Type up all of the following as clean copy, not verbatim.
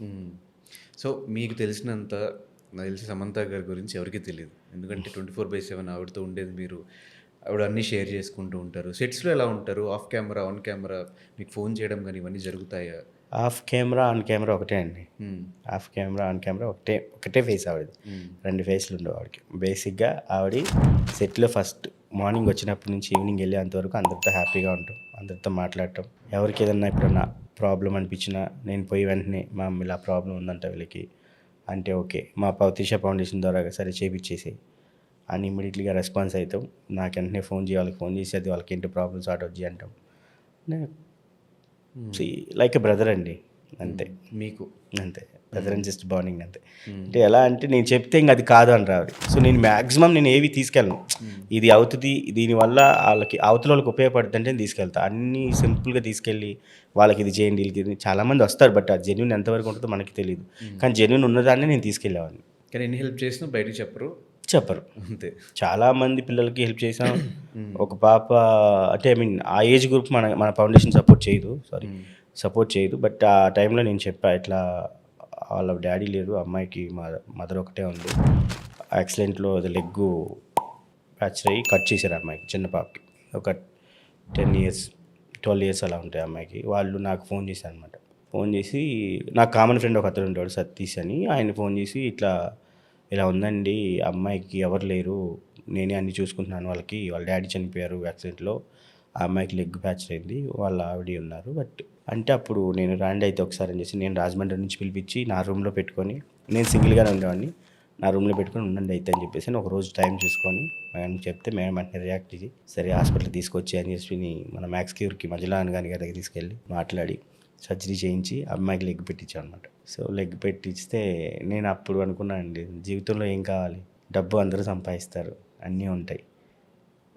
హ్మ్. సో, మీకు తెలిసినంత నాకు తెలిసి సమంత గారి గురించి ఎవరికీ తెలీదు. ఎందుకంటే 24/7 ఆవిడతో ఉండేది మీరు. ఆవిడ అన్నీ షేర్ చేసుకుంటూ ఉంటారు. సెట్స్‌లో ఎలా ఉంటారు? ఆఫ్ కెమెరా, ఆన్ కెమెరా మీకు ఫోన్ చేయడం గాని ఇవన్నీ జరుగుతాయా? ఆఫ్ కెమెరా, ఆన్ కెమెరా ఒకటే అండి. హ్మ్. ఆఫ్ కెమెరా, ఆన్ కెమెరా ఒకటే ఫేస్ ఆవిడది. హ్మ్. 2 ఫేస్‌లు ఉండవు ఆవిడకి. బేసిక్‌గా ఆవిడ సెట్‌లో ఫస్ట్ మార్నింగ్ వచ్చినప్పటి నుంచి ఈవినింగ్ వెళ్ళేంత వరకు అందరితో హ్యాపీగా ఉంటాం. అందరితో మాట్లాడటం. ఎవరికి ఏదన్నా ఎప్పుడన్నా ప్రాబ్లమ్ అనిపించినా నేను పోయి వెంటనే ఇలా ప్రాబ్లమ్ ఉందంట వీళ్ళకి అంటే ఓకే. మా పవతిష ఫౌండేషన్ ద్వారా సరే చేపిచ్చేసేయి అని ఇమ్మీడియేట్‌గా రెస్పాన్స్ అయితాం. నాకు వెంటనే ఫోన్ చేయి, వాళ్ళకి ఫోన్ చేసి అది వాళ్ళకేంటి ప్రాబ్లమ్ సార్ట్ ఔట్ చేయి అంటాం. హ్మ్. సీ లైక్ ఎ బ్రదర్ అండి. అంతే. హ్మ్. మీకు. అంతే. బ్రదర్ హ్మ్. అండ్ సిస్టర్ బాండింగ్ అంతే. హ్మ్. అంటే ఎలా అంటే నేను చెప్తే ఇంక అది కాదు అనరు ఆవిడ. సో, నేను మాక్సిమం నేను ఏవి తీసుకెళ్ళను. హ్మ్. ఇది అవుతది, దీనివల్ల ఆళ్ళకి అవతలోళ్ళకి ఉపయోగపడుద్దంటే నేను తీసుకెళ్తా. అన్నీ సింపుల్‌గా తీసుకెళ్ళి వాళ్ళకి ఇది చేయండి, ఈళ్ళకి ఇది చాలామంది వస్తారు. బట్ ఆ జెన్యూన్ ఎంతవరకు ఉంటదో మనకి తెలీదు. హ్మ్. కానీ జెన్యూన్ ఉన్నదాన్నే నేను తీసుకెళ్ళేవాడిని. కానీ ఎన్ని హెల్ప్ చేసినా బయటకి చెప్పరు. చెప్పరు. అంతే. చాలామంది పిల్లలకి హెల్ప్ చేశాం. హ్మ్. ఒక పాప అంటే ఐ మీన్ ఆ ఏజ్ గ్రూప్ మన మన ఫౌండేషన్ సపోర్ట్ చేయదు. సారీ. హ్మ్. సపోర్ట్ చేయదు. బట్ ఆ టైంలో నేను చెప్పా ఇట్లా వాళ్ళ డ్యాడీ లేరు. అమ్మాయికి మదర్ ఒకటే ఉంది. యాక్సిడెంట్‌లో అది లెగ్గు ఫ్రాక్చర్ అయ్యి కట్ చేశారు అమ్మాయికి చిన్న పాపకి. ఒక 10 ఇయర్స్, 12 ఇయర్స్ అలా ఉంటాయి అమ్మాయికి. వాళ్ళు నాకు ఫోన్ చేశారనమాట. ఫోన్ చేసి నాకు కామన్ ఫ్రెండ్ ఒకతను ఉంటాడు సతీష్ అని. ఆయన ఫోన్ చేసి ఇట్లా, ఇలా ఉందండి అమ్మాయికి ఎవరు లేరు. నేనే అన్నీ చూసుకుంటున్నాను వాళ్ళకి. వాళ్ళ డ్యాడీ చనిపోయారు యాక్సిడెంట్‌లో. ఆ అమ్మాయికి లెగ్ ఫ్రాక్చర్ అయింది. వాళ్ళ ఆవిడ ఉన్నారు. బట్ అంటే అప్పుడు నేను రండి అయితే ఒకసారి అని చేసి నేను రాజమండ్రి నుంచి పిలిపించి నా రూమ్‌లో పెట్టుకొని నేను సింగిల్‌గానే ఉండేవాడిని. నా రూమ్‌లో పెట్టుకొని ఉండండి అయితే అని చెప్పేసి ఒకరోజు టైం చూసుకొని మేడంకి చెప్తే మేడం వెంటనే రియాక్ట్ అయ్యి సరే హాస్పిటల్‌కి తీసుకొచ్చి అని చెప్పి మన మ్యాక్స్ క్యూర్‌కి మజిలా గారి దగ్గరికి తీసుకెళ్ళి మాట్లాడి సర్జరీ చేయించి అమ్మాయికి లెగ్ పెట్టించాం అనమాట. సో లెగ్ పెట్టిస్తే నేను అప్పుడు అనుకున్నానండి జీవితంలో ఏం కావాలి? డబ్బు అందరూ సంపాదిస్తారు. అన్నీ ఉంటాయి.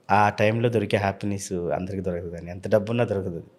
ఆ టైంలో దొరికే హ్యాపీనెస్ అందరికి దొరకదండి. ఎంత డబ్బున్నా దొరకదు.